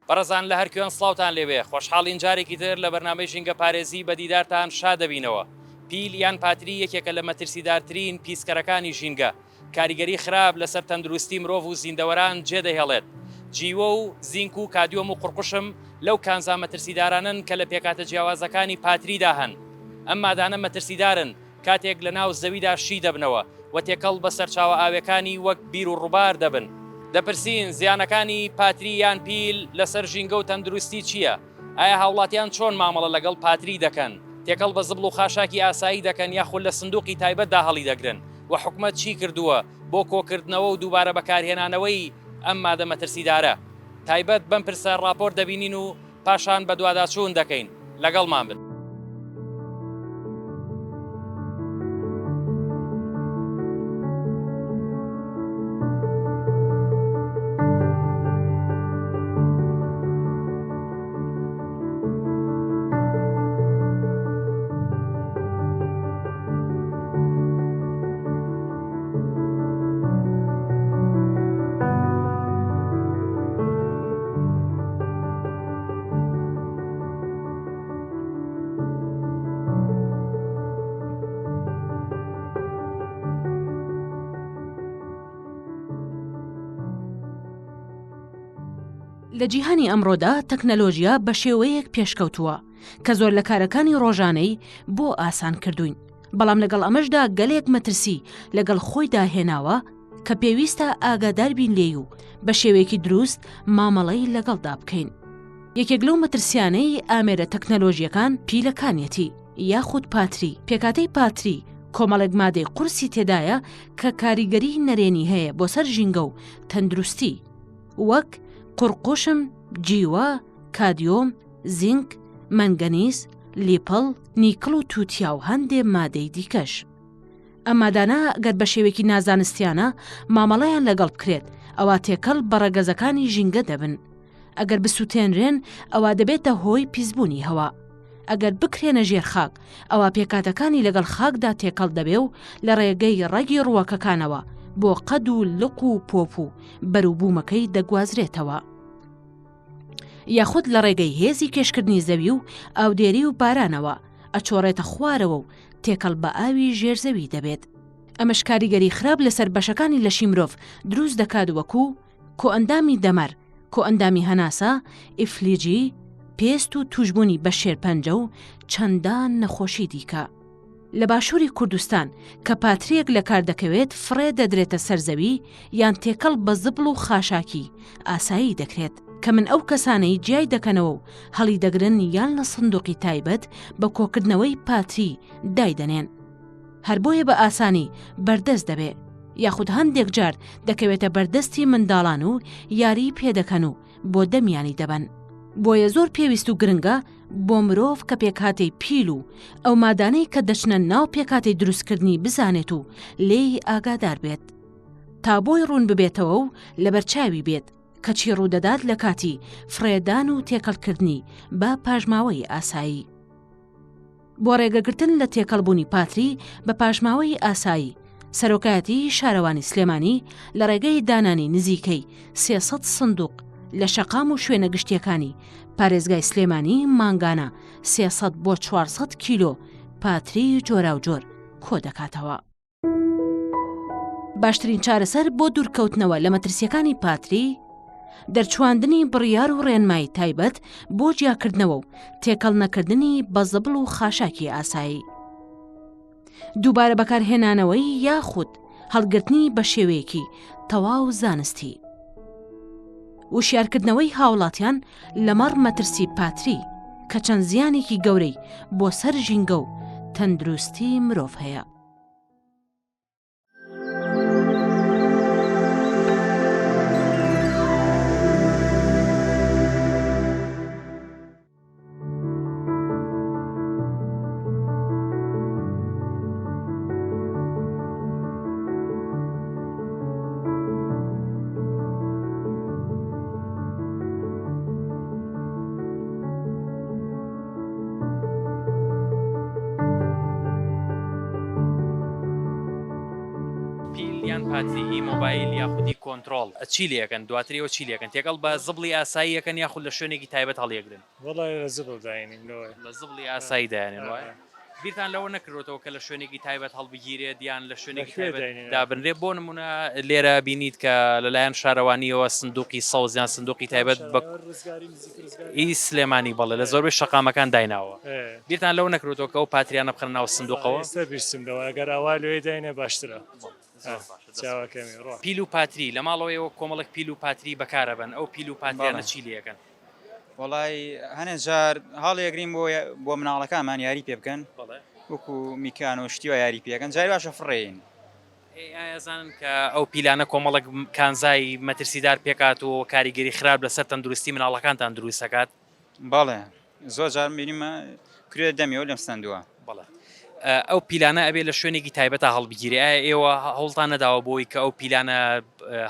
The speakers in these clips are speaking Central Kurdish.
بەڕەزان لە هەرکوێن سڵاوتان لێوێ خۆشحاڵین جارێکی تر لە بەرنامەی ژینگە پارێزی بە دیدارتان شاد دەبینەوە. پیل یان پاتری یەکێکە لە مەترسیدارترین پیسکەرەکانی ژینگە. کاریگەری خراپ لەسەر تەندروستی مرۆڤ و زیندەوەران جێدەهێڵێت. جیوە و زینک و کادیۆم و قورقوشم لەو کانزا مەترسیدارانن کە لە پێکاتە جیاوازەکانی پاتریدا هەن. ئەم مادانە مەترسیدارن کاتێک لە ناو زەویدا شی دەبنەوە و تێکەڵ بە سەرچاوە ئاوەکانی وەک بیر و ڕووبار دەبن. دەپرسین زیانەکانی پاتری یان پیل لەسەر ژینگە و تەندروستی چییە؟ ئایا هاوڵاتیان چۆن مامەڵە لەگەڵ پاتری دەکەن؟ تێکەڵ بە زبڵ و خاشاکی ئاسایی دەکەن یاخود لە سندوقی تایبەتدا هەڵی دەگرن و حکومەت چی کردووە بۆ کۆکردنەوە و دووبارە بەکارهێنانەوەی ئەم مادە مەترسیدارە؟ تایبەت بەم پرسە راپۆرت دەبینین و پاشان بە دوواداچوون دەکەین. لەگەڵمان بن. لە جیهانی ئەمڕۆدا تەکنەلۆژیا بە شێوەیەک پێشکەوتووە کە زۆر لە کارەکانی ڕۆژانەی بۆ ئاسان کردوین. بەڵام لەگەڵ ئەمەشدا گەلێک مەترسی لەگەڵ خۆیدا هێناوە کە پێویستە ئاگادار بین لێی و بە شێوەیەکی دروست مامەڵەی لەگەڵدا بکەین. یەکێک لەو مەترسیانەی ئامێرە تەکنەلۆژیەکان پیلەکانیەتی یاخود پاتری. پێکاتەی پاتری کۆمەڵێک مادەی قورسی تێدایە کە کاریگەری نەرێنی هەیە بۆ سەر ژینگە و تەندروستی وەک قورقوشم، جیوە، کادیۆم، زینک، مەنگەنیز، لیپڵ، نیکڵ و تووتیا و هەندێ مادەی دیکەش. ئەم مادانە گەر بە شێوێکی نازانستیانە مامەڵەیان لەگەڵ بکرێت ئەوە تێکەڵ بە ڕەگەزەکانی ژینگە دەبن. ئەگەر بسووتێنرێن ئەوە دەبێتە هۆی پیسبوونی هەوا. ئەگەر بکرێنە ژێر خاک ئەوە پێکاتەکانی لەگەڵ خاکدا تێکەڵ دەبێ و لە ڕێگەی ڕەگی ڕووەکەکانەوە بۆ قەد و لق و پۆپ و بەروبوومەکەی دەگوازرێتەوە. یاخود لە ڕێگەی هێزی کێشکردنی زەوی و ئاودێری و بارانەوە ئەچۆڕێتە خوارەوە و تێکەڵ بە ئاوی ژێرزەوی دەبێت. ئەمەش کاریگەری خراپ لەسەر بەشەکانی لەشی مرۆڤ دروست دەکات وەکو کۆئەندامی دەمەر، کۆئەندامی هەناسە، ئیفلیجی، پێست و توشبوونی بە شێرپەنجە و چەندان نەخۆشی دیکە. لە باشووری کوردستان کە پاتریەک لە کار دەکەوێت فڕێ دەدرێتە سەرزەوی یان تێکەڵ بە زبڵ و خاشاکی ئاسایی دەکرێت کە من ئەو کەسانەی جیای دەکەنەوە و هەڵی دەگرن یان لە سندوقی تایبەت بە کۆکردنەوەی پاتری دایدەنێن. هەر بۆیە بە ئاسانی بەردەست دەبێ یاخود هەندێک جار دەکەوێتە بەردەستی منداڵان و یاری پێدەکەن و بۆ دەمیانی دەبن. بۆیە زۆر پێویست و گرنگە بۆ مرۆڤ کە پێکهاتەی پیل و ئەو مادانەی کە دەچنە ناو پێکهاتەی دروستکردنی بزانێت و لێی ئاگادار بێت تا بۆی ڕوون ببێتەوە و لەبەرچاوی بێت کەچی ڕوودەدات لە کاتی فرێدان و تێکەڵکردنی بە پاژماوەی ئاسایی. بۆ ڕێگەگرتن لە تێکەڵبوونی پاتری بە پاژماوەی ئاسایی سەرۆکایەتی شارەوانی سلێمانی لە ڕێگەی دانانی نزیکەی 300 سندوق لە شەقام و شوێنە گشتیەکانی پارێزگای سلێمانی مانگانە 300 بۆ 400 کیلۆ پاتری جۆراوجۆر کۆ دەکاتەوە. باشترین چارەسەر بۆ دوورکەوتنەوە لە مەترسیەکانی پاتری دەرچواندنی بڕیار و ڕێنمایی تایبەت بۆ جیاکردنەوە و تێکەڵ نەکردنی بە زبڵ و خاشاکی ئاسایی. دووبارە بەکارهێنانەوەی یاخود هەڵگرتنی بە شێوەیەکی تەواو زانستی. وشیارکردنەوەی هاوڵاتیان لەمەڕ مەترسی پاتری کە چەند زیانێکی گەورەی بۆ سەر ژینگە و تەندروستی مرۆڤ هەیە. پاتری مۆبایل یاخودی کۆنتترۆل چی لەکەن دواتریەوە چی لەکەن تێگەڵ بە زبڵی ئاساییەکەن یاخود لە شوێنێکی تایبەت هەڵیەگرن وڵای لە زبڵ داینیم لۆی لە زبڵی ئاسایی دایانێن وایە بیرتان لەوە نەکردەوە کە لە شوێنێکی تایبەت هەڵبگیرێت یان لە شوێنێکی تایبەت دابنرێ بۆ نمونە لێرە بینیت کە لەلایەن شارەوانیەوە سندوقی سەوزیان سندوقی تایبەت بە ئی سلێمانی بەڵێ لە زۆربەی شەقامەکان دایناوە بیرتان لەو نەکردەوە کە ئەو پاتریانە بخڕن ناو سندوقەوە بیستمەوە ئەگەر ئاوا لێ داینە باشترە پیل و پاتری لە ماڵەوەیەوە کۆمەڵک پیل و پاتری بەکارەبن ئەو پیل و پاتریانە چی لەکەن وڵی هەنێ جار هەڵێگرین بۆ مناڵەکانمان یاری پێ بکەن وەکو میکان و شتیوە یاری پێەکەن جای باشە فڕێن ئازانن کە ئەو پیلانە کۆمەڵک کانزای مەترسیدار پێکات و کاریگەری خراپ لەسەر تەندروستی مناڵەکانتان دروستەکات بەڵێ زۆر جار میریمە کرێ دەمیەوە لەم سندووە بەڵێ ئەو پیلانە ئەبێ لە شوێنێکی تایبەتە هەڵبگیری ئێوە هەوڵتان نەداوە بۆی کە ئەو پیلانە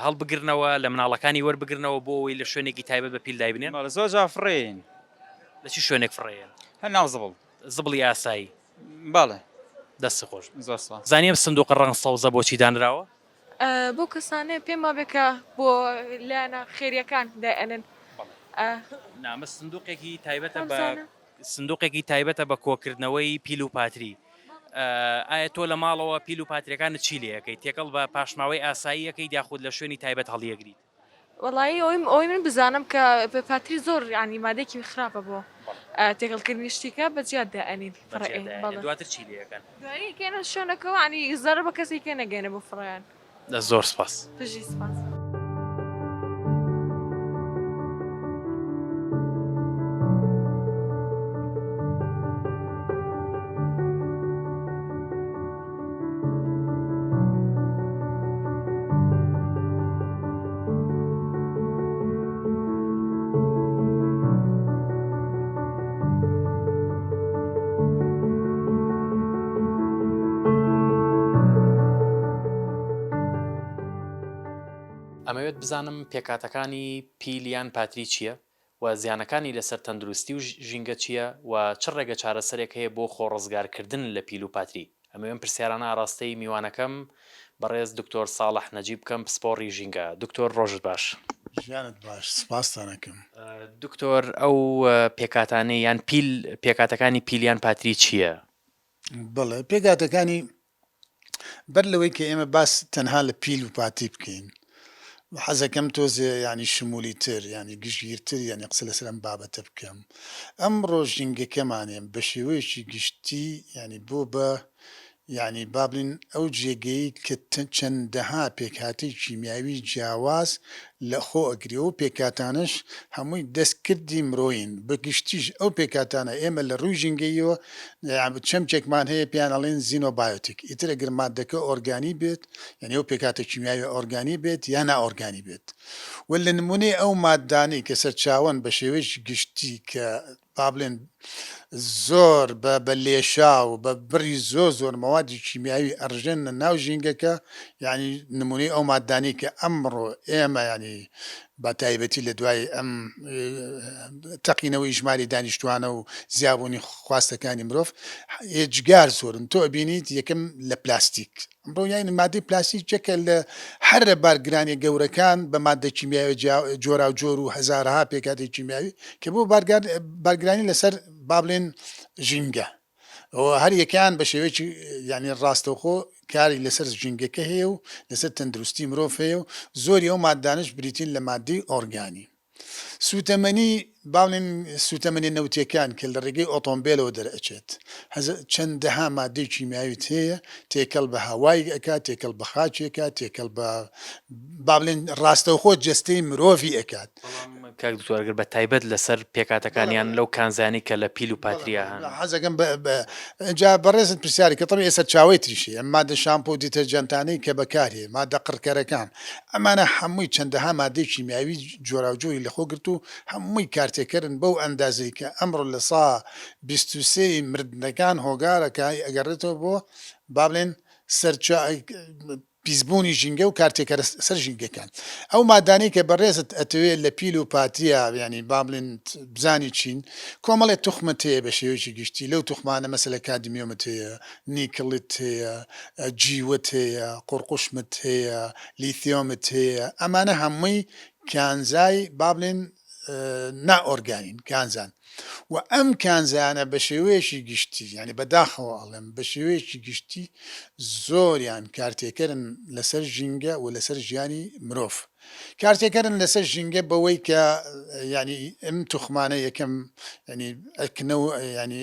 هەڵبگرنەوە لە مناڵەکانی وەربگرنەوە بۆ ئەوی لە شوێنێکی تایبەت بە پیل دایبنێن بەڵێ زۆر جار فڕێن لە چی شوێنێک فڕێن هەر ناو زبڵ زبڵی ئاسایی بەڵێ دەستی خۆش زۆر زانیم سندوق ڕەنگ سەوزە بۆچی دانراوە بۆ کەسانەیە پێم وابێکە بۆ لایەنە خێریەکان دائەنن نامە سندوقێکی تایبەتە بە سندوقێکی تایبەتە بە کۆکردنەوەی پیل و پاتری ئایا تۆ لە ماڵەوە پیل و پاتریەکانت چی لەکەی تێکەڵ بە پاشماوەی ئاساییەکەی داخود لە شوێنی تایبەت هەڵیەگریت وڵایی ئەوی من بزانم کە بە پاتری زۆر ینی مادێکی خراپە بۆ تێکەڵکردنی شتیکە بەجیات دائەنین دواتر چی لەکەن دواییکەنە شوێنەکەەوە ینی زەرە بە کەسی کە نەگەێنە بۆ فڕیان زۆر سپاس پژی سپاس. ئەمەوێت بزانم پێکاتەکانی پیلیان پاتری چییە و زیانەکانی لەسەر تەندروستی و ژینگە چییە و چ ڕێگە چارەسەرێک هەیە بۆ خۆڕزگارکردن لە پیل و پاتری ئەمەوێن پرسیارانە ئاراستەی میوانەکەم بەڕێز دکتۆر ساڵح نەجیب بکەم پسپۆڕی ژینگە دکتۆر ڕۆژت باش ژیانت باش سپاسانەکەم دکتۆر ئەو پێکاتانەی یان پێکاتەکانی پیلیان پاتری چییە بڵێ پێکاتەکانی بەر لەوەی کە ئێمە باس تەنها لە پیل و پاتی بکەین حەزەکەم تۆزێ ینی شمولی تر ینی گشتگیرتر یعنی قسە لەسەرم بابەتە بکەم ئەمڕۆ ژینگەکەمانێ بە شێوەیەکی گشتی ینی بۆ بە ینی بابلین ئەو جێگەی کە چەندەها پێکهاتەی کیمیاوی جیاواز لە خۆ ئەگری و پێکاتانش هەمووی دەستکردی مرۆین بەگشتیش ئەو پێکاتانە ئێمە لە ڕووی ژینگەیەوە چەمچێکمان هەیە پیان ئەڵێن زینۆبایۆتیک ئیتر ئەگەر مادەکە ئۆرگانی بێت یعنی ئەو پێکاتە کیمیاوی ئۆرگانی بێت یا نائۆرگانی بێت و لە نمونەی ئەو ماددانی کە سەرچاوەن بە شێوەیەکی گشتی کە بابلێن زۆر بە لێشا و بە بڕی زۆر مەوادی کیمیاوی ئەڕژێن ناو ژینگەکە یعنی نمونەی ئەو ماددانی کە ئەمڕۆ ئێمە ینی بە تایبەتی لە دوای ئەم تەقینەوەی ژماری دانیشتوانە و زیابوونی خواستەکانی مرۆڤ هێجگار زۆرن تۆ بینیت یەکەم لە پلاستیک ئەمڕۆ یانی مادەی پلاستیک چەکە لە هەرە بارگرانی گەورەکان بە مادە کیمیاوی جۆرا و جۆر و هەزارها پێکاتی کیمیاوی کە بۆ بارگرانی لەسەر بابلێن ژینگە هەر یەکیان بە شێوەیەکی ینی ڕاستەوخۆ کاری لەسەر ژینگەکە هەیە و لەسەر تەندروستی مرۆڤ هەیە و زۆری ئەو ماددانش بریتین لە مادەی ئۆرگانی سوتەمەنی باڵێن سوتەمەنی نەوتیەکان کە لە ڕێگەی ئۆتۆمبیلەوە دەرئەچێت چەندەها مادەی کیمیاویت هەیە تێکەڵ بە هەوای ئەکات تێکەڵ بە خاچێکە تێکەڵ بە بابلێن ڕاستەوخۆ جەستەی مرۆڤی ئەکات کاک دکتۆرگەر بە تایبەت لەسەر پێکاتەکانیان لەو کانزانی کە لە پیل و پاتریە هەن حەزەکەم جا بەڕێزت پرسیاری کە تەڵی ئێستا چاوی تریشی ئەم مادە شامپۆ و دیتەرجەنتانەی کە بەکارهێ مادە قڕکەرەکان ئەمانە هەمووی چەندەها مادەی کیمیاوی جۆراوجۆری لەخۆ گرت و هەمووی کارتێکردن بەو ئەندازەی کە ئەمڕۆ لە سا 23 مردنەکان هۆگارەکە ئەگەڕێتەوە بۆ بابلێن پیسبوونی ژینگە و کارتێکەرە سەر ژینگەکان ئەو مادانەی کە بەڕێزت ئەتەوێت لە پیل و پاتیە ینی با بڵێن بزانی چین کۆمەڵێک توخمت هەیە بە شێوەیەکی گشتی لەو توخمانە مەسەلە کادمیۆمت هەیە نیکڵت هەیە جیوت هەیە قورقوشمت هەیە لیتیۆمت هەیە ئەمانە هەمووی کانزای با بڵێن نائۆرگانین کانزان و ئەم کانزانە بە شێوەیەکی گشتی ینی بەداخەوە ئەڵێم بە شێوەیەکی گشتی زۆریان کارتێکەرن لەسەر ژینگە و لەسەر ژیانی مرۆڤ کارتێکەرن لەسەر ژینگە بەوەی کە ینی ئەم توخمانە یەکەم ینی ئەکنەوە ینی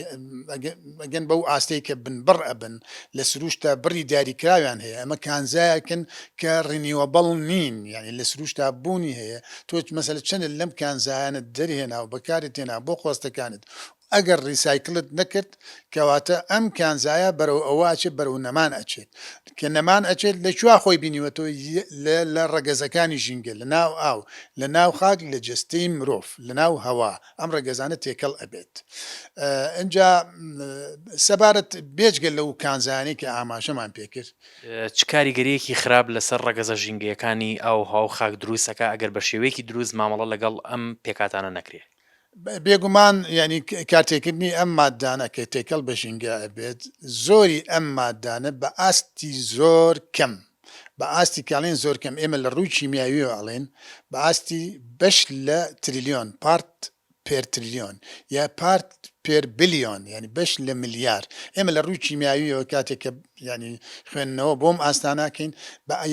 ئەگەن بەو ئاستەی کە بنبڕ ئەبن لە سروشتا بڕی دیاریکراویان هەیە ئەمە کانزایەکن کە ڕینیوەبڵ نین ینی لە سروشتا بوونی هەیە تۆ مەسەلە چەندە لەم کانزایانت دەرهێنا و بەکارت تێنا بۆ خۆستەکانت ئەگەر ریسایکلت نەکرد کەواتە ئەم کانزایە بەرەو ئەوواچێت بەرەو نەمان ئەچێت کە نەمان ئەچێت لەکووا خۆی بینیوەتەوە لە ڕەگەزەکانی ژینگە لە ناو ئاو لە ناو خاک لە جستەی مرۆڤ لە ناو هەوا ئەم ڕەگەزانە تێکەڵ ئەبێت ئەجا سەبارەت بێجگە لەو کانزانەی کە ئاماژەمان پێکرد چ کاریگەریەکی خراپ لەسەر ڕەگەزە ژینگەکانی ئەو هاو خاک دروستەکە ئەگەر بە شێوەیەکی دروست مامەڵە لەگەڵ ئەم پێکاتانە نەکرێت بێگومان ینی کارتێکردنی ئەم مادانە کە تێکەڵ بە ژینگە ئەبێت زۆری ئەم مادانە بە ئاستی زۆر کەم بە ئاستی کاڵێن زۆر کەم ئێمە لە ڕووی کیمیاویەوە ئەڵێن بە ئاستی بەش لە تریلیۆن پارت پێر تریلیۆن یا پارت پێر بلیۆن ینی بەش لە ملیار ئێمە لە ڕووی کیمیاویەوە کاتێککە ینی خوێندنەوە بۆم ئاستاناکەین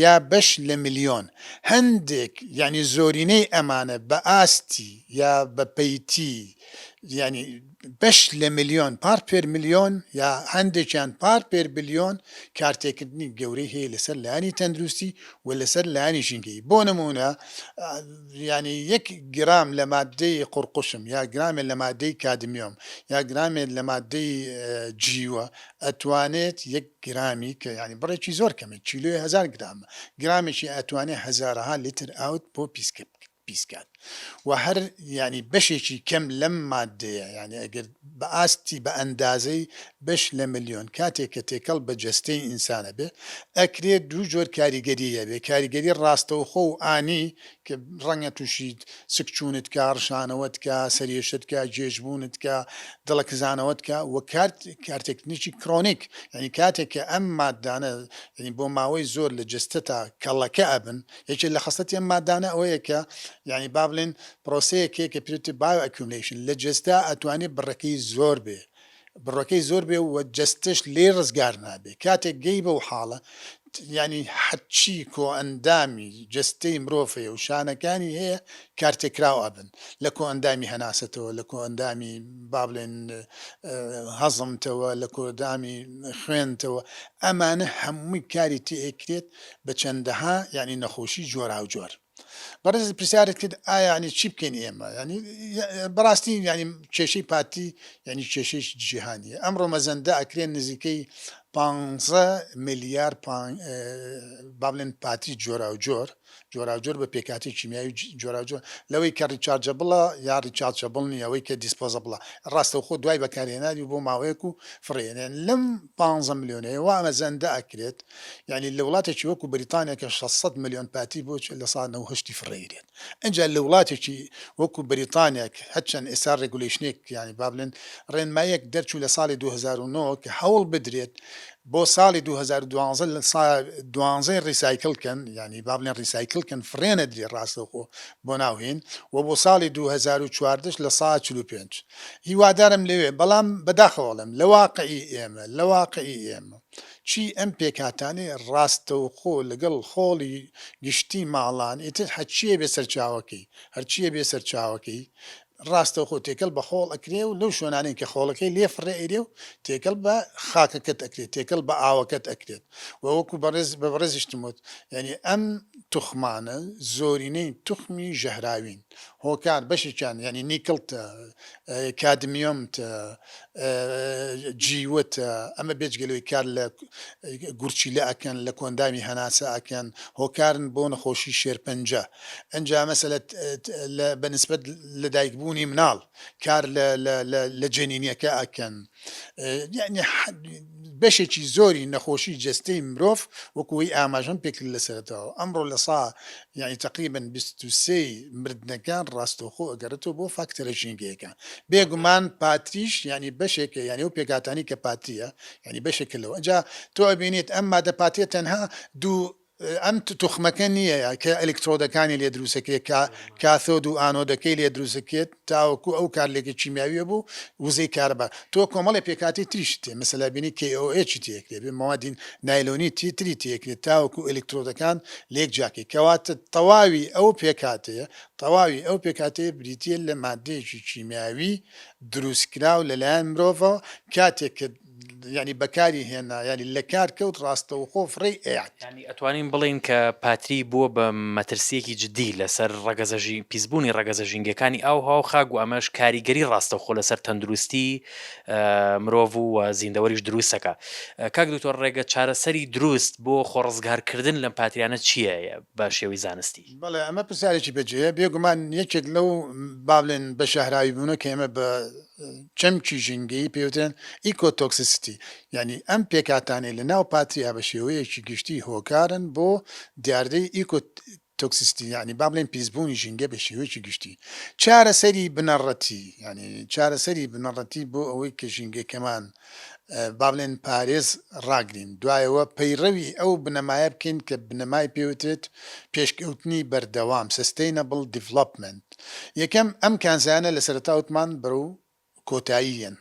یا بەش لە میلیۆن هەندێک ینی زۆرینەی ئەمانە بە ئاستی یا بە پەیتی ینی بەش لە میلیۆن پار پێر میلیۆن یا هەندێکیان پار پێر بلیۆن کارتێکردنی گەورەی هەیە لەسەر لایانی تەندروستی و لەسەر لایانی ژینگەی بۆ نمونە ینی 1 گرام لە مادەی قورقوشم یا گرامێک لە مادەی کادمیۆم یا گرامێک لە مادەی جیوە ئەتوانێت 1 گرامی کە ینی بڕێکی زۆر کەمە کیلۆی 1000 گرامە گرامێکی ئەتوانێت هەزارەها لیتر ئاوت بۆ پیسکات و هەر ینی بەشێکی کەم لەم مادەیە ینی ئەگەر بە ئاستی بە ئەندازەی بەش لە ملیۆن کاتێک کە تێکەڵ بە جەستەی ئینسانە بێ ئەکرێت دوو جۆر کاریگەریە بێ کاریگەری ڕاستەوخۆ و ئانی کە ڕەنگە تووشی سکچوونت کە ڕشانەوەت کە سەرێشت کە جێژبوونت کە دڵەکزانەوەت کە و کارتێکنیکی کرۆنیک ینی کاتێک کە ئەم مادانە ینی بۆ ماوەی زۆر لە جستە تا کەڵەکە ئەبن یەکێک لە خەسەتی ئەم مادانە ئەوەیە کە ینی با بڵێن پرۆسەیەکێک کە پێوتری بایۆ ئەکیوملیشن لە جستا ئەتوانێت بڕەکەی زۆر بێ بڕەکەی زۆر بێ و جستش لێ ڕزگار نابێ کاتێک گەی بەو حاڵە ینی حەچی کۆ ئەندامی جستەی مرۆڤەیە و شانەکانی هەیە کارتێکراو ئەبن لە کۆ ئەندامی هەناسەتەوە لە کۆ ئەندامی با بڵێن هەزمتەوە لە کۆدامی خوێنتەوە ئەمانە هەمووی کاری تێکرێت بە چەندەها ینی نەخۆشی جۆرا و جۆر بەڕێز پرسیارت کرد ئایا ینی چی بکەین ئێمە ینی بەڕاستی ینی کێشەی پاتی ینی کێشەی جیهانیە ئەمڕۆ مەزەندە ئەکرێن نزیکەی 15 میلیار با بڵێن پاتی جۆرا و جۆر بە پێکاتی کیمیاوی جۆرا و جۆر لەوەی کە ڕیچارجەبڵە یا ڕیچارجەبڵ نیە ئەوەی کە دیسپۆزەبڵە ڕاستەوخۆ دوای بەکارهێنانی بۆ ماوەیەک و فڕێنێن لەم 15 میلیۆنەیە وا مەزەندە ئەکرێت ینی لە وڵاتێکی وەکو بریتانیا کە 600 میلیۆن پاتی بۆ لە ساڵ 1970 فڕێرێت ئەنجا لە وڵاتێکی وەکو بریتانیا هەرچەند ئێستا ڕێگولیشنێک ینی با بڵێن ڕێنمایەک دەرچوو لە ساڵی 2009 کە هەوڵ بدرێت بۆ ساڵی 2012 لە 12 ریسایکلکەن ینی با بڵێن ریسایکلکەن فرێنە درێ ڕاستەوخۆ بۆ ناوهێن و بۆ ساڵی 2014 لە 145 هیوادارم لەوێ بەڵام بەداخەوەڵم لە واقعی ئێمە چی ئەم پێکاتانێ ڕاستەوخۆ لەگەڵ خۆڵی گشتی ماڵان ئیتر هەرچیە بێ سەرچاوەکەی هەرچیە بێ سەرچاوەکەی ڕاستەوخۆ تێکەڵ بە خۆڵ ئەکرێ و لەو شوێنانەی کە خۆڵەکەی لێ فڕێئێ و تێکەڵ بە خاکەکەت ئەکرێت تێکەڵ بە ئاوەکەت ئەکرێت و وەکو بە بەڕێزیشتموت ینی ئەم توخمانە زۆرینەی توخمی ژەهراوین هۆکار بەشێکیان ینی نیکڵتە کادمیۆمتە جیوتە ئەمە بێجگەلەوەی کار لە گورچیلە ئەکەن لە کۆندامی هەناسە ئەکەن هۆکارن بۆ نەخۆشی شێرپەنجە ئەنجا مەسەلەت بەنسبەت لە دایکبوونی مناڵ کار لە جەنینیەکە ئەکەن یعنی بەشێکی زۆری نەخۆشی جستەی مرۆڤ وەکوی ئاماژەم پێکرد لەسەرەوە ئەمڕۆ لە سا یعنی تقریبن 23 مردنەکان ڕاستەوخۆ ئەگەرێتەوە بۆ فاکتەرە ژینگەیەەکان بێگومان پاتریش ینی بەشێکە یعنی و پێکاتانی کە پاتریە ینی بەشێکە لەوە ئەجا تۆ ئەبینێت ئەم مادە پاتێت تەنها دوو ئەم توخمەکە نییە کە ئەلکترۆدەکانی لێ دروستەکەێت کاثۆد و ئانۆدەکەی لێ دروستەکەێت تاوەکو ئەو کارلێکی چیمیاویە بوو وزەی کارەبار تۆ کۆمەڵی پێکاتی تریش تێ مەسەلا بینی KOH تێکرێت بێ مەوادین نایلۆنی تری تێکرێت تاوەکو ئەلکترۆدەکان لێک جاکەی کەواتە تەواوی ئەو پێکاتەیە تەواوی ئەو پێکاتەیە بریتە لە مادەیەکی چیمیاوی دروستکرا و لەلایەن مرۆڤەوە کاتێک کە ینی بەکاری هێنا ینی لە کار کەوت ڕاستەوخۆ فڕی ئەیات ینی ئەتوانین بڵین کە پاتری بووە بە مەترسیەکی جدی لەسەر ڕەگەزەژی پیسبوونی ڕەگەزە ژینگەکانی ئەو هاو خاگ و ئەمەش کاریگەری ڕاستەوخۆ لەسەر تەندروستی مرۆڤ و زیندەوەریش دروستەکە کاک دکتۆر ڕێگە چارەسەری دروست بۆ خۆڕزگارکردن لەم پاتریانە چییە بە شێوەی زانستی بەڵێ ئەمە پرسیارێکی بەجێە بێگومان یەکێک لەو باڵێن بە شەهراوی بوونە کە ئێمە بە چەمکی ژینگەی پێوتێن ئیکۆتۆکسیستی ینی ئەم پێکاتانەی لە ناو پاتریا بە شێوەیەکی گشتی هۆکارن بۆ دیاردەی ئیکۆتۆکسیستی ینی با بڵێن پیسبوونی ژینگە بە شێوەیەکی گشتی چارەسەری بنەڕەتی ینی چارەسەری بنەڕەتی بۆ ئەوەی کە ژینگەکەمان با بڵێن پارێز ڕاگرین دوایەوە پەیڕەوی ئەو بنەمایە بکەین کە بنەمای پێوتێت پێشکەوتنی بەردەوام sustainable development یەکەم ئەم کانزانە لە سەرەتاوتمان بەرەو کۆتاییەن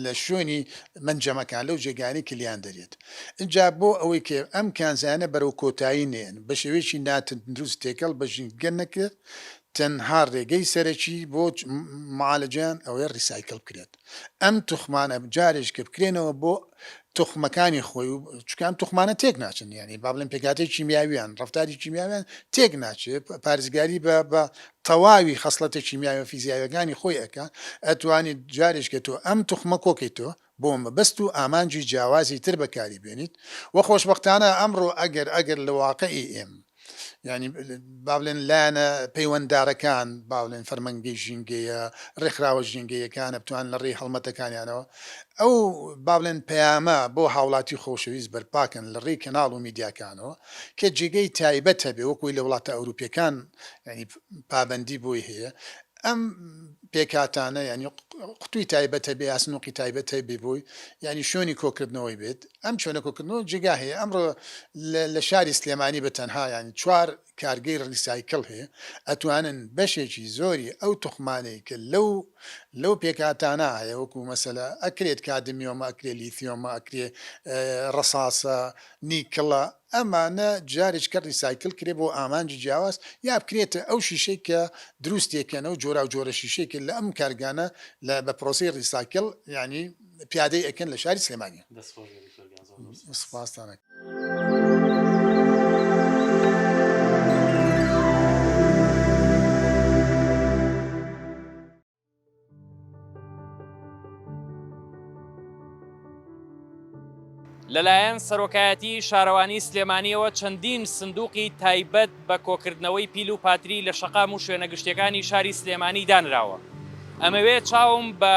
لە شوێنی منجەمەکان لەو جێگانی کلیان دەرێت اینجا بۆ ئەوەی کە ئەم کانزانە بەرەو کۆتایی نێن بە شێوەیەکی ناتەندروست تێکەڵ بە ژینگە نەکرێت تەنها ڕێگەی سەرەکی بۆ معالەجیان ئەوەی ڕیسایکل بکرێت ئەم توخمانە جارێک کە بکرێنەوە بۆ تخمەکانی خۆی و چکان توخمانە تێک ناچن ینی با بڵێن پێکاتی چیمیاویان ڕفتاری چیمیاویان تێک ناچێت پارێزگاری بە تەواوی خەسڵەتە چیمیاوی فیزیاوەکانی خۆی ئەکە ئەتوانیت جارێککە تۆ ئەم توخمە کۆکەیتەوە بۆ مەبەست و ئامانجی جیاوازی تر بەکاری بێنیت وە خۆشبەختانە ئەمڕۆ ئەگەر لە واقعی ئێم ینی با بڵێن لایەنە پەیوەنددارەکان با بڵێن فەرمەنگەی ژینگەیە ڕێکخراوە ژینگەیەکانە بتوان لە ڕێی هەڵمەتەکانیانەوە ئەو با بڵێن پەیامە بۆ هاوڵاتی خۆشەویست بەرپاکەن لە ڕێی کەناڵ و میدیاکانەوە کە جێگەی تایبەت هەبێ وەکوی لە وڵاتە ئەوروپیەکان ینی پابەندی بۆی هەیە ئەم پێکاتانە ینی قوتوی تایبەتە بێ ئاسنوقی تایبەتە بێ بۆی ینی شوێنی کۆکردنەوەی بێت ئەم چۆنە کۆکردنەوە جێگا هەیە ئەمڕۆ لە شاری سلێمانی بەتەنها ینی چوار کارگەی ڕیسایکل هەیە ئەتوانن بەشێکی زۆری ئەو توخمانەی کە لەو پێکاتانە هەیە وەکو مەسەلە ئەکرێت کادمیۆمە ئەکرێ لیتیۆمە ئەکرێ ڕەساسە نیکڵە ئەمانە جارێک کە ریسایکل کرێ بۆ ئامانجی جیاواز یا بکرێتە ئەو شیشەی کە دروستێکەنە و جۆرا و جۆرە شیشێکی لە ئەم کارگانە لە بە پرۆسی ریسایکل ینی پیادەی ئەکەن لە شاری سلێمانی سپاسدانە. لەلایەن سەرۆکایەتی شارەوانی سلێمانیەوە چەندین سندوقی تایبەت بە کۆکردنەوەی پیل و پاتری لە شەقام و شوێنە گشتیەکانی شاری سلێمانی دانراوە. ئەمەوێت چاوم بە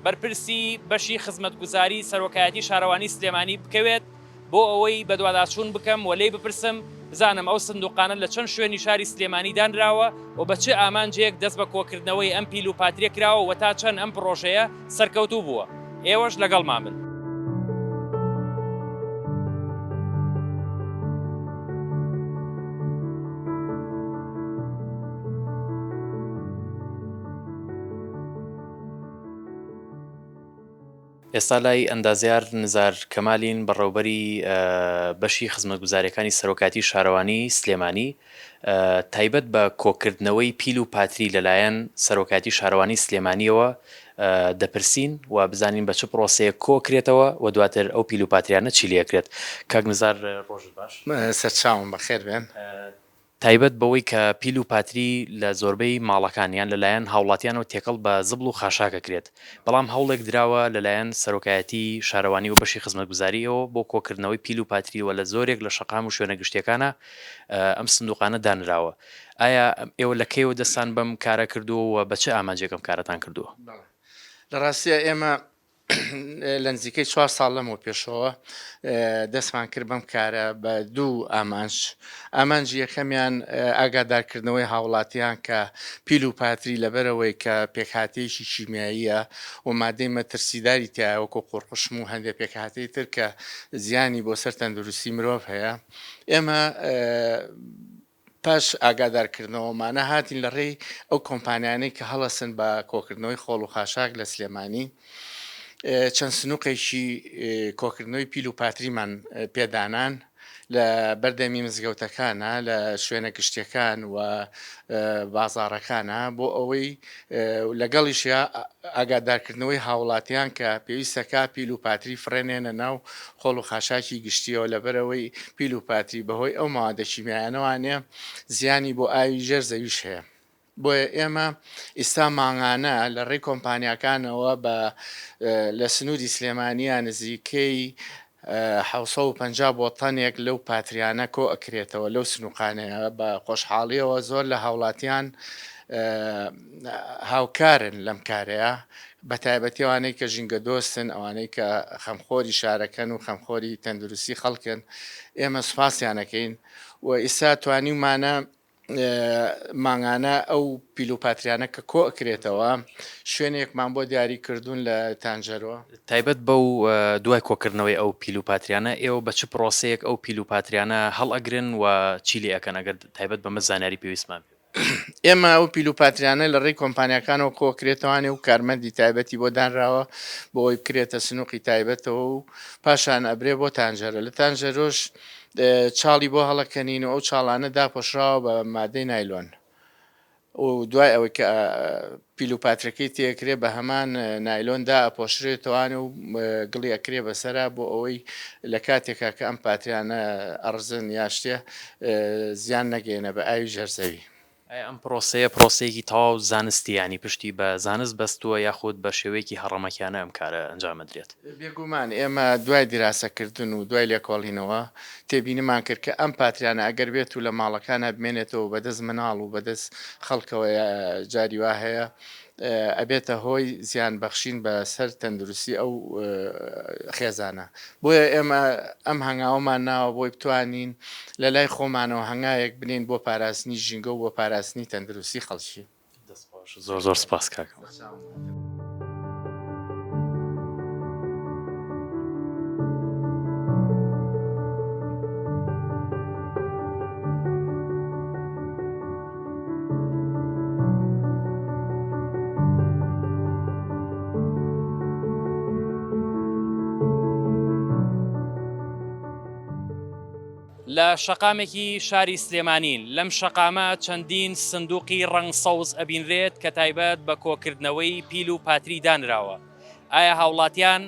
بەرپرسی بەشی خزمەتگوزاری سەرۆکایەتی شارەوانی سلێمانی بکەوێت بۆ ئەوەی بە دوواداچوون بکەم و لێی بپرسم بزانم ئەو سندوقانە لە چەند شوێنی شاری سلێمانی دانراوە و بە چه ئامانجێک دەست بە کۆکردنەوەی ئەم پیل و پاتریە کراوە و تا چەند ئەم پرۆژەیە سەرکەوتوو بووە. ئێوەش لەگەڵمان بن. ئێستا لای ئەندازیار نزار کەمالین بەڕێوەبەری بەشی خزمەتگوزاریەکانی سەرۆکاتی شارەوانی سلێمانی تایبەت بە کۆکردنەوەی پیل و پاتری لەلایەن سەرۆکاتی شارەوانی سلێمانیەوە دەپرسین و بزانین بە چه پرۆسەیە کۆکرێتەوە و دواتر ئەو پیل و پاتریانە چی لێکرێت. کاک نزار ڕۆژت باش. سەرچاوم بەخێر بێن. تایبەت بەوەی کە پیل و پاتری لە زۆربەی ماڵەکانیان لەلایەن هاوڵاتیانەوە تێکەڵ بە زبڵ و خاشاکەکرێت بەڵام هەوڵێک دراوە لەلایەن سەرۆکایەتی شارەوانی و بەشی خزمەتگوزاریەوە بۆ کۆکردنەوەی پیل و پاتریوە لە زۆرێک لە شەقام و شوێنە گشتیەکانە ئەم سندوقانە دانراوە. ئایا ئێوە لە کەیەوە دەستان بەم کارە کردووە و بە چه ئامانجێکم کارەتان کردووە؟ لە ڕاستیە ئێمە لە نزیکەی 4 ساڵ لەمەوە پێشەوە دەستمان کرد بەم کارە بە دوو ئامانج یەکەمیان ئاگادارکردنەوەی هاوڵاتیان کە پیل و پاتری لەبەرەوەی کە پێکهاتەیەکی شیمیاییە و مادەی مەترسیداری تایە وەکو قوڕقشم و هەندێک پێکهاتەی تر کە زیانی بۆ سەر تەندروستی مرۆڤ هەیە ئێمە پاش ئاگادارکردنەوەمانە هاتین لە ڕێی ئەو کۆمپانیانەی کە هەڵەسن بە کۆکردنەوەی خۆڵ و خاشاک لە سلێمانی چەند سنووقێکی کۆکردنەوەی پیل و پاتریمان پێدانان لە بەردەمی مزگەوتەکانە لە شوێنە گشتیەکان و بازاڕەکانە بۆ ئەوەی لەگەڵیشە ئاگادارکردنەوەی هاوڵاتیان کە پێویستەکە پیل و پاتری فرێنێنە ناو خۆڵ و خاشاکی گشتیەوە لەبەرەوەی پیل و پاتری بەهۆی ئەو ماوەدە شیمیایانەوانێ زیانی بۆ ئاوی ژێر زەویش هەیە. بۆیە ئێمە ئێستا ماڭانە لە ڕێی کۆمپانیاکانەوە بە لە سنووری سلێمانیان نزیکەی 750 بۆ تەنێک لەو پاتریانە کۆ ئەکرێتەوە لەو سنووقانەیە بە خۆشحاڵیەوە زۆر لە هاوڵاتیان هاوکارن لەم کارەیە بە تایبەتیوانەی کە ژینگە دۆستن ئەوانەی کە خەمخۆری شارەکەن و خەمخۆری تەندروستی خەڵکن ئێمە سوپاسیانەکەین و ئێستا توانیمانە ماڭانە ئەو پیل و پاتریانە کە کۆ ئەکرێتەوە شوێنێکمان بۆ دیاری کردوون لە تانجەرەوە تایبەت بەو دوای کۆکردنەوەی ئەو پیل و پاتریانە ئێوە بە چ پرۆسەیەک ئەو پیل و پاتریانە هەڵ ئەگرن و چیلی ئەەکەن ئەگەر تایبەت بەمە زانیاری پێویستمان ئێمە ئەو پیل و پاتریانە لە ڕێی کۆمپانیەکانەوە کۆکرێتەوەوانێ و کارمەندی تایبەتی بۆ دانراوە بۆ ئەوی بکرێتە سنووقی تایبەتەوە و پاشان ئەبرێ بۆ تانجەرە لە تانجەرۆش چاڵی بۆ هەڵەکەنین و ئەو چاڵانە داپۆشراوە بە مادەی نایلۆن و دوای ئەوەی کە پیل و پاترەکەی تێکرێ بە هەمان نایلۆندا ئەپۆشرێتەوەوانێ و گڵی ئەکرێ بەسەرا بۆ ئەوەی لە کاتێکا کە ئەم پاتریانە ئەڕزن یا شتێ زیان نەگەێنە بە ئاوی ژەرزەوی. ئەم پرۆسەیەکی تەواو زانستی ینی پشتی بە زانست بەستووە یاخود بە شێوەیەکی هەڕەمەکیانە ئەم کارە ئەنجامەدرێت. بێگومان ئێمە دوای دیراسەکردن و دوای لێکۆڵینەوە تێبینیمان کرد کە ئەم پاتریانە ئەگەر بێت و لە ماڵەکانە بمێنێتەوە بەدەست مناڵ و بەدەست خەڵکەوە جاری وا هەیە ئەبێتە هۆی زیان بەخشین بە سەر تەندروستی ئەو خێزانە. بۆیە ئێمە ئەم هەنگاومان ناوە بۆی بتوانین لە لای خۆمانەوە هەنگایەک بنین بۆ پاراستنی ژینگە و بۆ پاراستنی تەندروستی خەڵکی. زۆر زۆر سپاس کاکەم. لە شەقامێکی شاری سلێمانین لەم شەقامە چەندین سندوقی ڕەنگ سەوز ئەبینرێت کە تایبەت بە کۆکردنەوەی پیل و پاتری دانراوە. ئایا هاوڵاتیان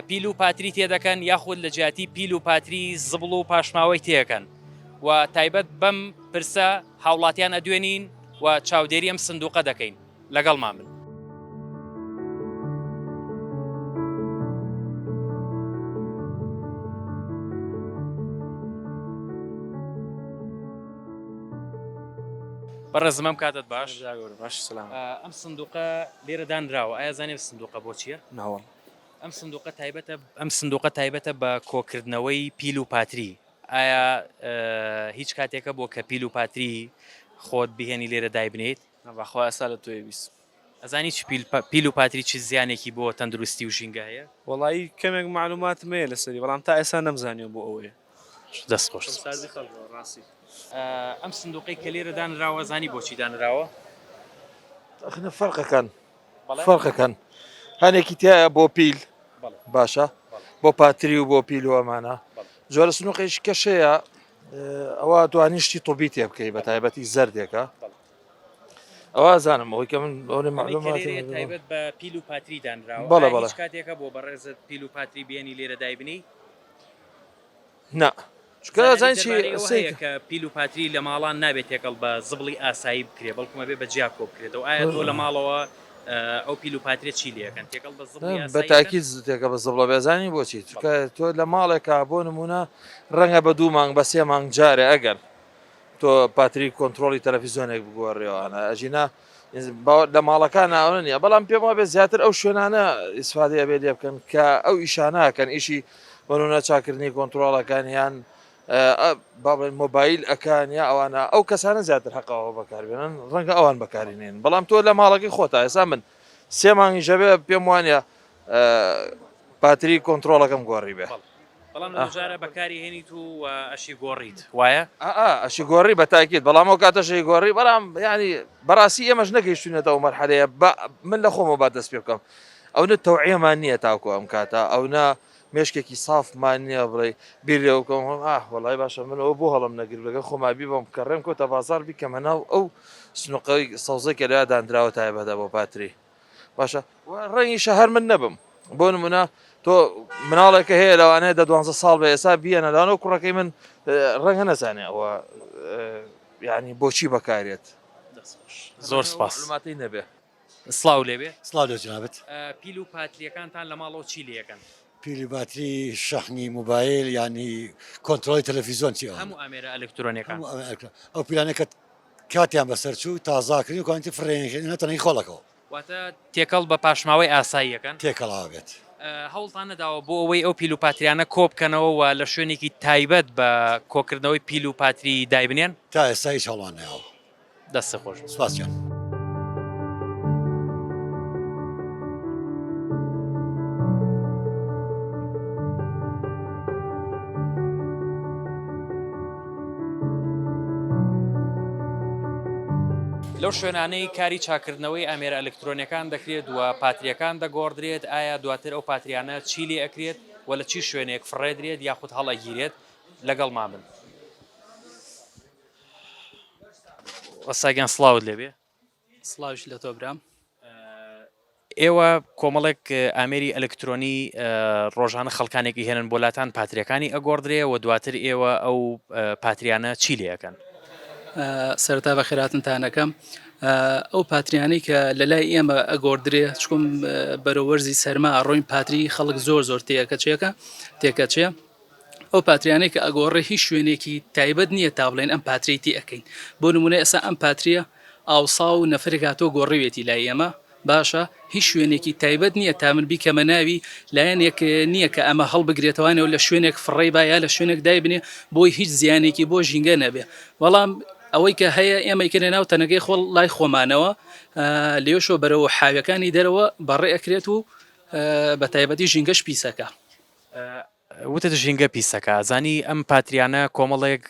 پیل و پاتری تێدەکەن یاخود لە جیاتی پیل و پاتری زبڵ و پاشماوەی تێەکەن و تایبەت بەم پرسە هاوڵاتیان ئەدوێنین و چاودێری ئەم سندوقە دەکەین لەگەڵمان بن. بەڕێزمەم کاتت باش ئەم سندوقە لێرە دانراوە ئایا زانێ سندوقە بۆ چییە؟ ناوە ئەم سندوقە تایبەتە بە کۆکردنەوەی پیل و پاتری. ئایا هیچ کاتێکە بۆ کە پیل و پاتری خۆت بهێنی لێرە دایبنیت؟ بەخوا ئەسا لە توێویست. ئەزانی پیل و پاتری چی زیانێکی بۆ تەندروستی و ژینگە هەیە؟ وەڵایی کەمێک معلوماتم هەیە لەسەری بەڵام تا ئێستا نەمزانیوە بۆ ئەوەیە. دەست خۆش. ئەم سندوقی کە لێرە دانراوە زانی بۆچی دانراوە؟ فەرقەکەن هەنێکی تایە بۆ پیل باشە بۆ پاتری و بۆ پیل و ئەمانە جۆرە سنووقێکی کەشەیە ئەوە توانی شتی تۆبی تێ بکەی بە تایبەتی زەردێکە ئەوە زانم ئەوەی کە من ئەوەی معلومات تایبەت بە پیل و پاتری دانراوە. هیچ کاتێکە بۆ بەڕێزت پیل و پاتری بێنی لێرە دایبنی؟ نا کە پیل و پاتری لە ماڵان نابێت تێکەڵ بە زبڵی ئاسایی بکرێ بەڵکومە بێ بە جیا کۆ بکرێتەوە. ئایا تۆ لە ماڵەوە ئەو پیل و پاترێت چی لەکەن تێکەڵ بە زبڵی بە تاکیید تێکە بە زبڵە بێزانی بۆچی تۆ لە ماڵێکا بۆ نمونە ڕەنگە بە 2 مانگ بە 3 مانگ جارێ ئەگەر تۆ پاتری کۆنتترۆلی تەلەڤیزیۆنێک بگۆڕێەوەانە ئەژینا لە ماڵەکان ئەوە نیە بەڵام پێم وابێت زیاتر ئەو شوێنانە ئیسفادەیە بێ لێ بکەن کە ئەو ئیشاناکەن ئیشی بەنونە چاکردنی کۆنتترۆڵەکانیان مۆبایل ئەکان یا ئەوانە ئەو کەسانە زیاتر حەقەوە بەکاربێنن ڕەنگە ئەوان بەکارینێن بەڵام تۆ لە ماڵەکەی خۆتا ئێستا من 3 مانگی ژەبێ پێم وانە پاتری کۆنتترۆڵەکەم گۆڕی بێ بەڵام لەجارە بەکاری هێنیت و ئەشی گۆڕیت وایە ئەشی گۆڕی بە تاکیت بەڵام ئەو کاتەشی گۆڕی بەڵام ینی بەڕاستی ئێمەش نەگەیشتونێتەوە مەرحەلەیە من لە خۆمە با دەست پێ بکەم ئەو نە تەوعیەمان نییە تاکو ئەم کاتە ئەو نە مێشکێکی سافمان نییە بڵێ بیر لێ بکەم وەڵای باشە منەوە بۆ هەڵم نەگر لەگە خۆمابی بەم کە ڕێم کۆتە بازار بیکەمە ناو ئەو سنووقەی سەوزێکە لە دانراوە تایبەتە بۆ پاتری باشە ڕەنگی شەهر من نەبم بۆ نمونە تۆ مناڵێکە هەیە لەوانەیە 12 ساڵ بە ئێستا بیەنەدانەوە کوڕەکەی من ڕەنگە نەزانێ ئەوە ینی بۆچی بەکارێت زۆر سپاس معلوماتی نەبێ سلااو لێبێ سلااو لە جنابەت پیل و پاتریەکانتان لە ماڵەوە چی لەکەن پیلی باتری شەحنی موبایل ینی کۆنتترۆلی تەلەڤیزۆن چی هەموو ئامێرە ئەلکترۆنیەکان ئەو پیلانێکە کاتیان بەسەر چوو تازاکردنی و کانتی فرێنێنێتەنەی خۆڵەکەەوە واتە تێکەڵ بە پاشماوەی ئاساییەکەن تێکەڵاوێت هەوڵتان نەداوە بۆ ئەوەی ئەو پیل و پاتریانە کۆبکەنەوە و لە شوێنێکی تایبەت بە کۆکردنەوەی پیل و پاتری دایبنێن تا ئێستا هیچ هەڵوانەوە دەستە خۆش سپاسیان. لەو شوێنانەی کاری چاکردنەوەی ئامێرە ئەلکترۆنیەکان دەکرێت و پاتریەکان دەگۆڕدرێت ئایا دواتر ئەو پاتریانە چی لێ ئەکرێت و لە چی شوێنێک فڕێدرێت یاخود هەڵەگیرێت لەگەڵ مامن وەساگیان سلااوت لێبێ سلااوش لە تۆ برام ئێوە کۆمەڵێک ئامێری ئەلکترۆنی ڕۆژانە خەڵکانێکی هێنن بۆلاتان پاتریەکانی ئەگۆڕدرێ و دواتر ئێوە ئەو پاتریانە چی لێەکەن سەرتا بە خێراتنتانەکەم ئەو پاتریانەی کە لە لای ئێمە ئەگۆردرێ چکم بەرەوەرزی سەرما ڕۆین پاتری خەڵک زۆر زۆر تێکەچێ ئەو پاتریانەی کە ئەگۆڕێ هیچ شوێنێکی تایبەت نییە تا بڵێن ئەم پاتریتی ئەەکەین بۆ نمونە ئێستا ئەم پاتریە ئاوسا و نەفرێکاتۆ گۆڕێوێتی لای ئێمە باشە هیچ شوێنێکی تایبەت نییە تا من بیکەمە ناوی لایەنێک نییە کە ئەمە هەڵبگرێتەوەوانەوە لە شوێنێک فڕێ باە لە شوێنێک دایبنێ بۆی هیچ زیانێکی بۆ ژینگە نەبێ بەڵام ئەوەی کە هەیە ئێمە کردێ ناو تەنەگەی خۆڵ لای خۆمانەوە لێشۆ بەرەوە حاوەکانی دەرەوە بەڕێ ئەکرێت و بە تایبەتی ژینگەش پیسەکە وتە ژینگە پیسەکە زانی ئەم پاتریانە کۆمەڵێک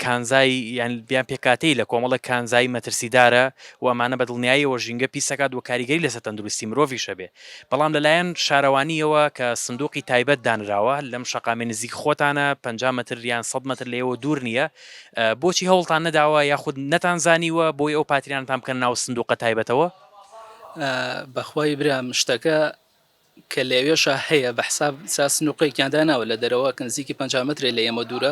کانزای یان بیان پێکاتەی لە کۆمەڵە کانزایی مەترسیدارە و ئەمانە بەدڵنیاییەوە ژینگە پیسەکات و کاریگەری لەسەر تەندروستی مرۆڤی شەبێ بەڵام لەلایەن شارەوانیەوە کە سندوقی تایبەت دانراوە لەم شەقامی نزیک خۆتانە 50 متر یان 100 متر لێەوە دوور نییە بۆچی هەوڵتان نەداوە یاخود نەتانزانیوە بۆی ئەو پاتریانتان بکەن ناو سندوقە تایبەتەوە بەخوای برام شتەکە کە لەوێشە هەیە بە حساب سنووقێکیاندا ناوە لە دەرەوە کنزیکی 50 متر لە ئێمە دوورە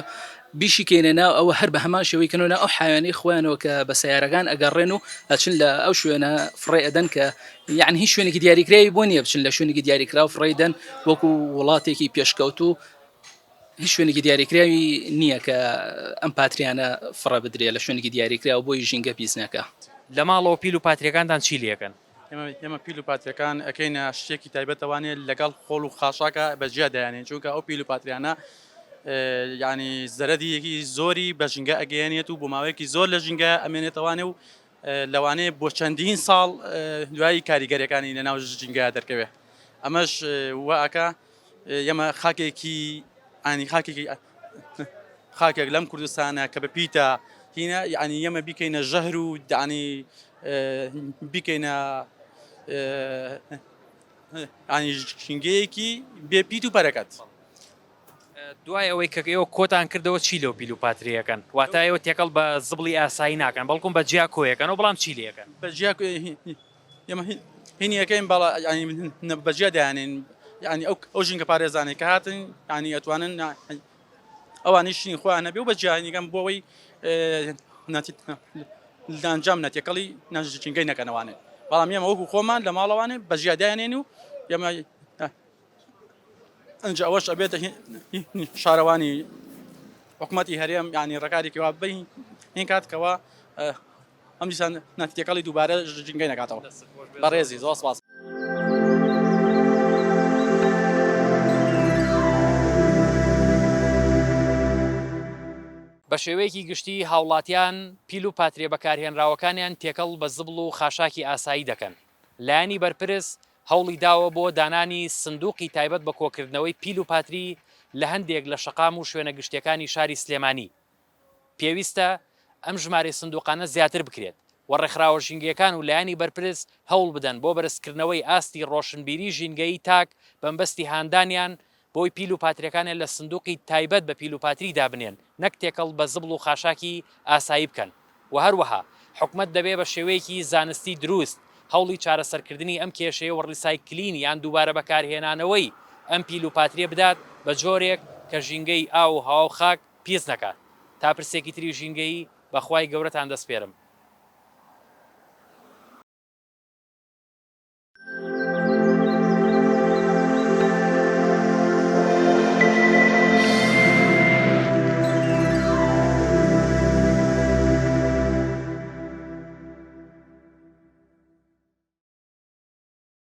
بیشی کێنە ناو ئەوە هەر بە هەمان شێوەی کەنەوە ئەو حیوانەی خۆیانەوە کە بە سیارەکان ئەگەڕێن و ئەچن لە ئەو شوێنە فڕێ ئەدەن کە یعنی هیچ شوێنێکی دیاریکراوی بۆ نییە بچن لە شوێنێکی دیاریکرا و فڕێدەن وەکو وڵاتێکی پێشکەوت و هیچ شوێنێکی دیاریکراوی نییە کە ئەم پاتریانە فڕە بدرێ لە شوێنێکی دیاریکرا و بۆی ژینگە پیسنەکە لە ماڵەوە پیل و پاتریەکانتان چی لێکەن ئێمە پیل و پاتریەکان ئەەکەینە شتێکی تایبەتەوانێت لەگەڵ خۆڵ و خاشاکە بەجیا دایانێن چونکە ئەو پیل و پاتریانە ینی زەرەدیەکی زۆری بە ژینگە ئەگەیانێت و بۆ ماوەیەکی زۆر لە ژینگە ئەمێنێتەوانێ و لەوانەیە بۆ چەندین ساڵ دوایی کاریگەریەکانی لە ناو ژینگە دەرکەوێ ئەمەش وەکە ئێمە خاکێکی ئانی خاکێک لەم کوردستانە کە بە پیتە هینە یعنی ئێمە بیکەینە ژەهر و دانی بیکەینە ئانی ژینگەیەکی بێپیت و پەرەکەت دوای ئەوەی کە ئێوە کۆتان کردەوە چی لەو پیل و پاتریەکەن واتە ئێوە تێکەڵ بە زبڵی ئاسایی ناکەن بەڵکوم بە جیا کۆیەکەنەوە بەڵام چی لێەکەن بەجیا ئێمە هینیەکەین باڵ بەجیا دایانین ینی ئەو ژینگە پارێزانێک کە هاتن ینی ئەتوانن ئەوانی شین خۆیان نەبێ و بەجیانیگەم بۆەوەی ئەنجام نەتێکەڵی ناژینگەی نەکەنەوانێت بەڵام ئێمە وەکو خۆمان لە ماڵەوانێ بەژیادایانێن و ئێمە ئەنج ئەوەش ئەبێتە شارەوانی حکوومەتی هەرێم ینی ڕێکارێکی وا بین هین کاتکەوە ئەم دیسان ناتیەکەڵی دووبارە ژنگەی نکاتەوە بەڕێزی زۆر سپاس. بە شێوەیەکی گشتی هاوڵاتیان پیل و پاترێ بەکارهێنراوەکانیان تێکەڵ بە زبڵ و خاشاکی ئاسایی دەکەن. لایانی بەرپرس هەوڵی داوە بۆ دانانی سندوقی تایبەت بە کۆکردنەوەی پیل و پاتری لە هەندێک لە شەقام و شوێنە گشتیەکانی شاری سلێمانی. پێویستە ئەم ژمارە سندوقانە زیاتر بکرێت و ڕێکخراوە ژینگەکان و لایانی بەرپرس هەوڵ بدەن بۆ بەرزکردنەوەی ئاستی ڕۆشنبیری ژینگەی تاک بەمبەستی هاندانیان بۆی پیل و پاتریەکانیان لە سندوقی تایبەت بە پیل و پاتری دابنێن نەک تێکەڵ بە زبڵ و خاشاکی ئاسایی بکەن و هەروەها حکومت دەبێ بە شێوەیەکی زانستی دروست هەوڵی چارەسەرکردنی ئەم کێشەیە و ڕیسایکلین یان دووبارە بەکارهێنانەوەی ئەم پیل و پاتریە بدات بە جۆرێک کە ژینگەی ئاو و هاو خاک پیس نەکات. تا پرسێکی تری ژینگەی بەخوای گەورەتان دەسپێرم.